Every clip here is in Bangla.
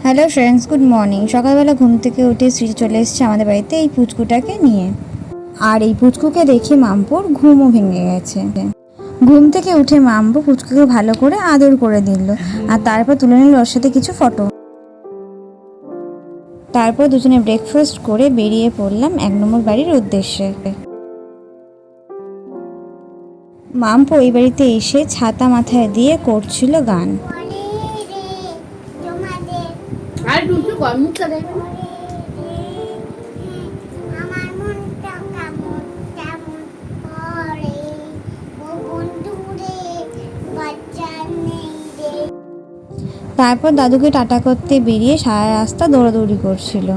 Hello friends, good morning. সকালবেলা ঘুম থেকে উঠে শ্রী চলে এসেছে আমাদের বাড়িতে এই পুচকুটাকে নিয়ে। আর এই পুচকুকে দেখে মাম্পুর ঘুমও ভেঙে গেছে। ঘুম থেকে উঠে মাম্পু পুচকুকে ভালো করে আদর করে দিল আর তারপর তুলে নিল ওর সাথে কিছু ফটো। তারপর দুজনে ব্রেকফাস্ট করে বেরিয়ে পড়লাম 1 নম্বর বাড়ির উদ্দেশ্যে। মাম্পু এই বাড়িতে এসে ছাতা মাথায় দিয়ে করছিল গান। তারপর দাদুকে টাটা করতে বেরিয়ে সারা রাস্তা দৌড়াদৌড়ি করছিল।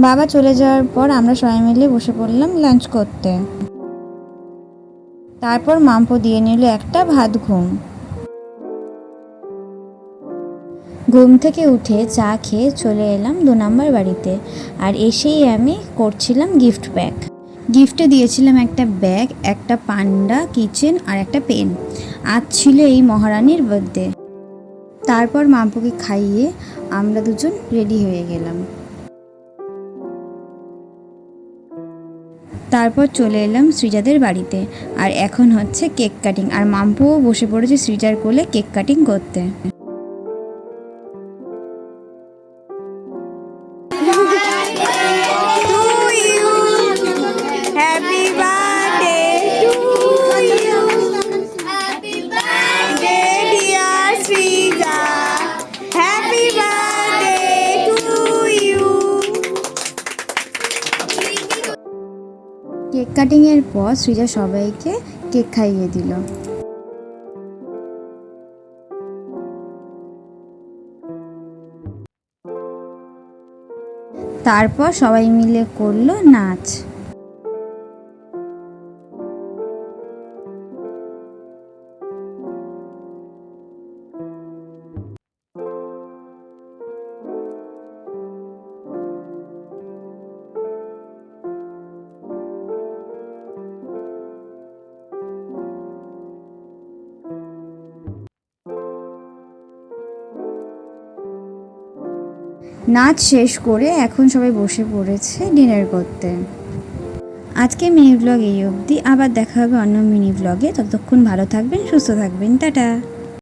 বাবা চলে যাওয়ার পর আমরা সবাই মিলে বসে পড়লাম লাঞ্চ করতে। তারপর মাম্পু দিয়ে নিল একটা ভাত ঘুম। ঘুম থেকে উঠে চা খেয়ে চলে এলাম 2 নম্বর বাড়িতে। আর এসেই আমি করছিলাম গিফট প্যাক। গিফটে দিয়েছিলাম একটা ব্যাগ, একটা পান্ডা কিচেন আর একটা পেন। আজ ছিল এই মহারানীর বার্থডে। তারপর মাম্পুকে খাইয়ে আমরা দুজন রেডি হয়ে গেলাম। তারপর চলে এলাম সৃজাদের বাড়িতে। আর এখন হচ্ছে কেক কাটিং, আর মাম্পুও বসে পড়েছে সৃজার কোলে কেক কাটিং করতে। কেক কাটিংয়ের পর সৃজা সবাইকে কেক খাইয়ে দিল। তারপর সবাই মিলে করলো নাচ। নাচ শেষ করে এখন সবাই বসে পড়েছে ডিনার করতে। আজকে মিনি ব্লগ এই অবধি, আবার দেখা হবে অন্য মিনি ব্লগে। ততক্ষণ ভালো থাকবেন, সুস্থ থাকবেন, টাটা।